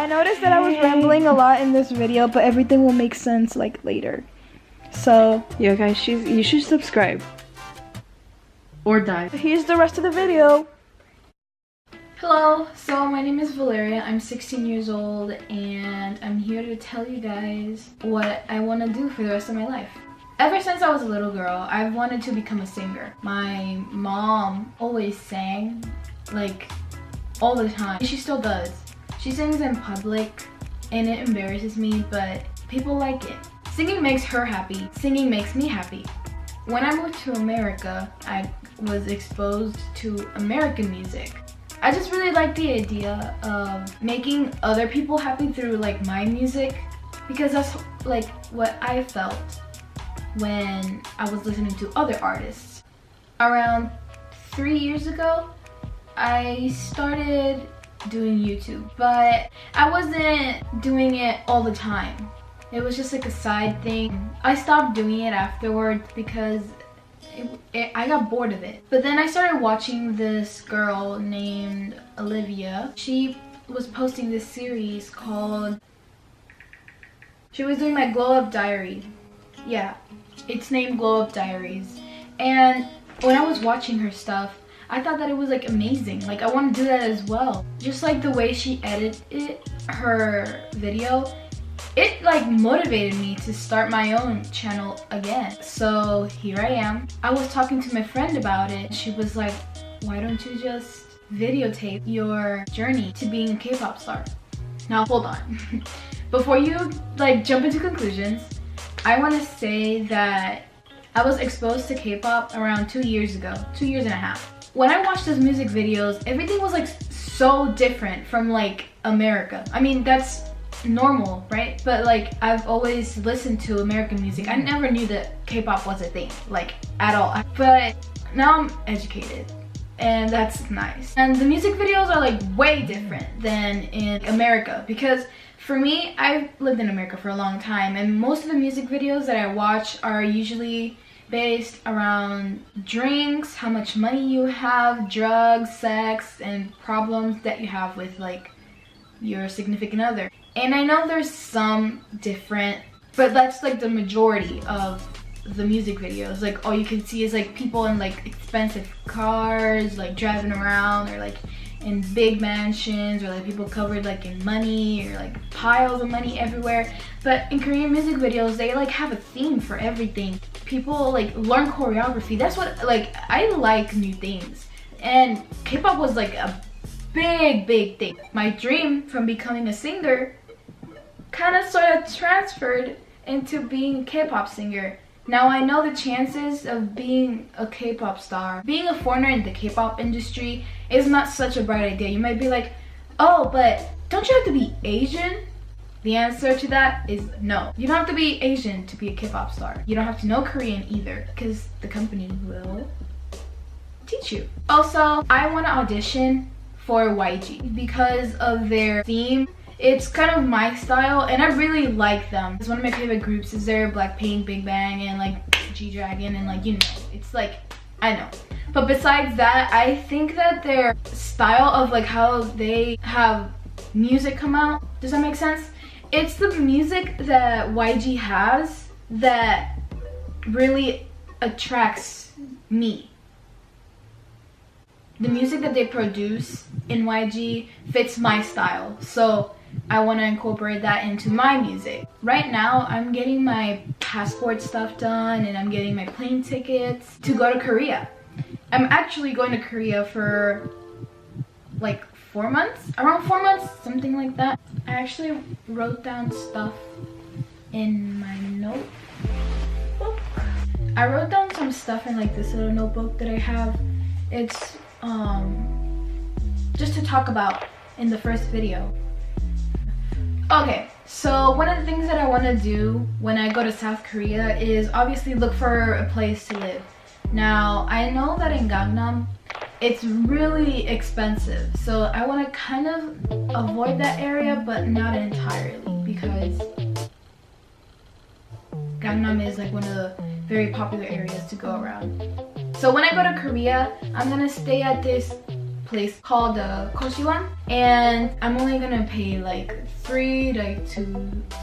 I noticed that I was rambling a lot in this video, but everything will make sense like later. So yeah guys, you should subscribe or die. Here's the rest of the video. Hello, so my name is Valeria. I'm 16 years old and I'm here to tell you guys what I want to do for the rest of my life. Ever since I was a little girl, I've wanted to become a singer. My mom always sang, like, all the time. She still does. She sings in public and it embarrasses me, but people like it. Singing makes her happy. Singing makes me happy. When I moved to America, I was exposed to American music. I just really like the idea of making other people happy through like my music, because that's like what I felt when I was listening to other artists. Around 3 years ago, I started doing YouTube, but I wasn't doing it all the time. It was just like a side thing. I stopped doing it afterwards because I got bored of it. But then I started watching this girl named Olivia. She was posting this series called, she was doing my glow up diary. Yeah, it's named Glow Up Diaries. And when I was watching her stuff, I thought that it was like amazing. Like I want to do that as well. Just like the way she edited her video, it like motivated me to start my own channel again. So here I am. I was talking to my friend about it. She was like, why don't you just videotape your journey to being a K-pop star? Now hold on. Before you like jump into conclusions, I want to say that I was exposed to K-pop around 2 years ago, 2 years and a half. When I watched those music videos, everything was like so different from like America. I mean, that's normal, right? But like I've always listened to American music. I never knew that K-pop was a thing, like at all. But now I'm educated and that's nice. And the music videos are like way different than in America, because for me, I've lived in America for a long time and most of the music videos that I watch are usually based around drinks, how much money you have, drugs, sex, and problems that you have with like your significant other. And I know there's some different, but that's like the majority of the music videos. Like all you can see is like people in like expensive cars, like driving around, or like in big mansions, or like people covered like in money, or like piles of money everywhere. But in Korean music videos, they like have a theme for everything. People like learn choreography. That's what, like, I like new things. And K-pop was like a big thing. My dream from becoming a singer kind of sort of transferred into being a K-pop singer. Now I know the chances of being a K-pop star, being a foreigner in the K-pop industry is not such a bright idea. You might be like, oh, but don't you have to be Asian? The answer to that is no. You don't have to be Asian to be a K-pop star. You don't have to know Korean either, because the company will teach you. Also, I want to audition for YG because of their theme. It's kind of my style and I really like them. It's one of my favorite groups. Is there Blackpink, Big Bang, and like G-Dragon, and like, you know, it's like, I know. But besides that, I think that their style of like how they have music come out, does that make sense? It's the music that YG has that really attracts me. The music that they produce in YG fits my style, so I want to incorporate that into my music. Right now, I'm getting my passport stuff done and I'm getting my plane tickets to go to Korea. I'm actually going to Korea for like 4 months, around 4 months, something like that. I actually wrote down stuff in my notebook. I wrote down some stuff in like this little notebook that I have. It's just to talk about in the first video. Okay, so one of the things that I want to do when I go to South Korea is obviously look for a place to live. Now, I know that in Gangnam, it's really expensive, so I want to kind of avoid that area, but not entirely, because Gangnam is like one of the very popular areas to go around. So when I go to Korea, I'm gonna stay at this place called Koshiwan, and I'm only gonna pay like $300 to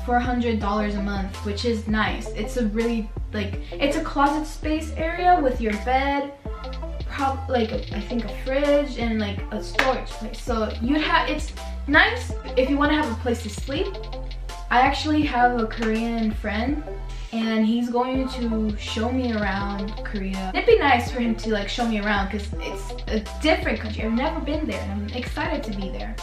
$400 a month, which is nice. It's a really it's a closet space area with your bed, I think a fridge and like a storage place. So it's nice if you want to have a place to sleep. I actually have a Korean friend and he's going to show me around Korea. It'd be nice for him to like show me around because it's a different country. I've never been there and I'm excited to be there.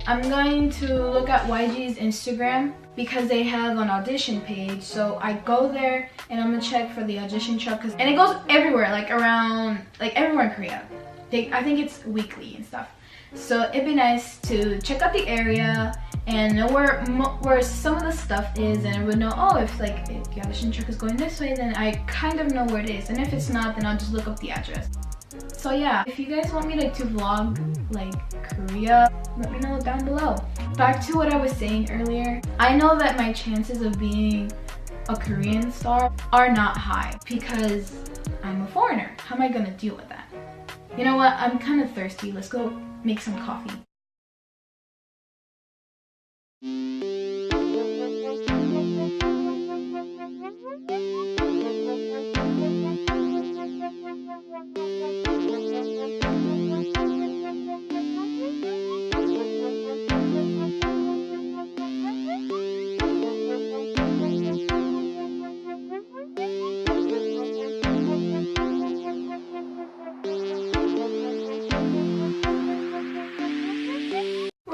I'm going to look at YG's Instagram because they have an audition page. So I go there and I'm gonna check for the audition truck, and it goes everywhere, everywhere in Korea. I think it's weekly and stuff. So it'd be nice to check out the area and know where some of the stuff is, and I would know, oh, if the audition truck is going this way, then I kind of know where it is, and if it's not, then I'll just look up the address. So yeah, if you guys want me to vlog Korea, let me know down below. Back to what I was saying earlier, I know that my chances of being a Korean star are not high because I'm a foreigner. How am I gonna deal with that? You know what, I'm kind of thirsty. Let's go make some coffee.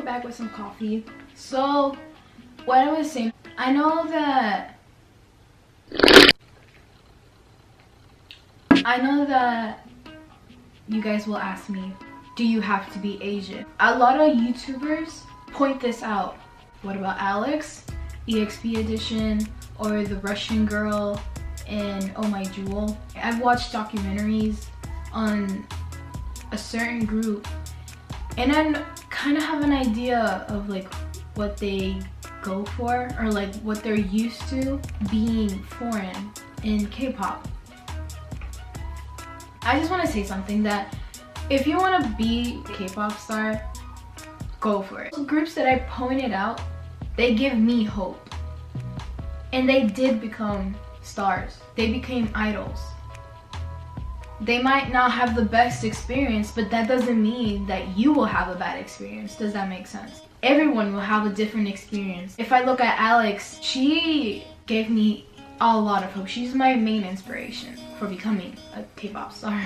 Back with some coffee. So what I was saying, I know that you guys will ask me, do you have to be Asian? A lot of YouTubers point this out. What about Alex, EXP Edition, or the Russian girl in Oh My Jewel? I've watched documentaries on a certain group and I kind of have an idea of what they go for, or what they're used to being foreign in K-pop. I just want to say something, that if you want to be a K-pop star, go for it. The groups that I pointed out, they give me hope. And they did become stars. They became idols. They might not have the best experience, but that doesn't mean that you will have a bad experience. Does that make sense? Everyone will have a different experience. If I look at Alex, she gave me a lot of hope. She's my main inspiration for becoming a K-pop star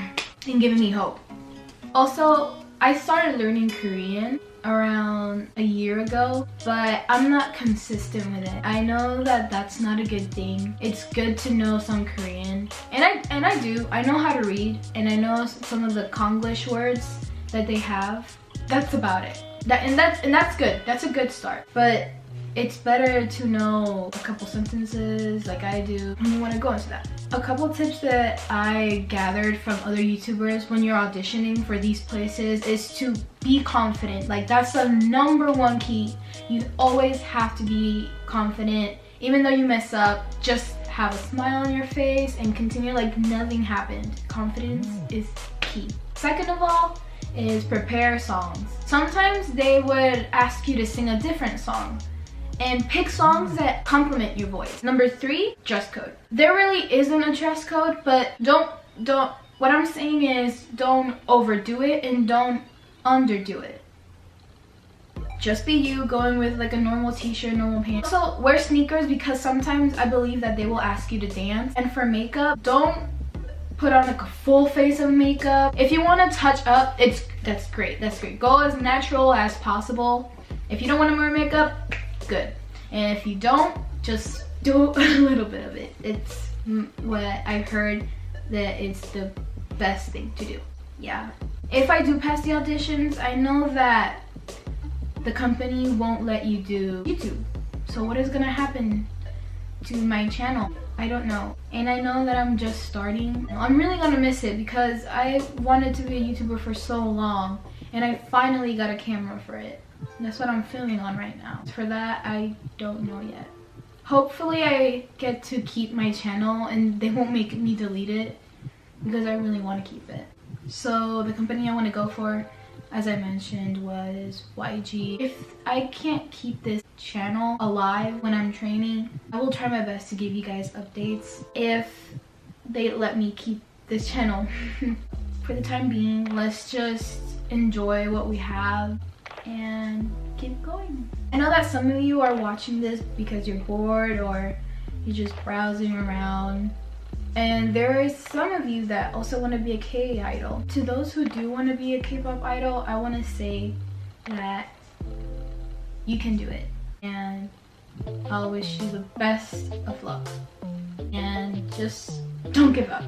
and giving me hope. Also, I started learning Korean around a year ago, but I'm not consistent with it. I know that that's not a good thing. It's good to know some Korean, and I do. I know how to read, and I know some of the Konglish words that they have. That's about it. That's good. That's a good start. But it's better to know a couple sentences like I do. I don't want to go into that. A couple tips that I gathered from other YouTubers when you're auditioning for these places is to be confident. That's the #1 key. You always have to be confident. Even though you mess up, just have a smile on your face and continue like nothing happened. Confidence is key. Second of all is prepare songs. Sometimes they would ask you to sing a different song, and pick songs that complement your voice. Number 3, dress code. There really isn't a dress code, but what I'm saying is don't overdo it and don't underdo it. Just be you, going with like a normal t-shirt, normal pants. Also, wear sneakers because sometimes I believe that they will ask you to dance. And for makeup, don't put on like a full face of makeup. If you want to touch up, that's great. Go as natural as possible. If you don't want to wear makeup, good. And if you don't, just do a little bit of it. It's what I heard that it's the best thing to do. Yeah. If I do pass the auditions, I know that the company won't let you do YouTube. So what is gonna happen to my channel? I don't know. And I know that I'm just starting. I'm really gonna miss it because I wanted to be a YouTuber for so long, and I finally got a camera for it. That's what I'm filming on right now. For that, I don't know yet. Hopefully I get to keep my channel and they won't make me delete it because I really want to keep it. So the company I want to go for, as I mentioned, was YG. If I can't keep this channel alive when I'm training, I will try my best to give you guys updates if they let me keep this channel. For the time being, let's just enjoy what we have and keep going. I know that some of you are watching this because you're bored or you're just browsing around, and there is some of you that also want to be a K idol. To those who do want to be a K-pop idol, I want to say that you can do it, and I'll wish you the best of luck, and just don't give up.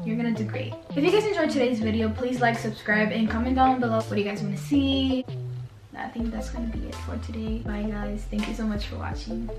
You're gonna do great. If you guys enjoyed today's video, please like, subscribe, and comment down below what do you guys want to see. I think that's gonna be it for today. Bye guys, thank you so much for watching.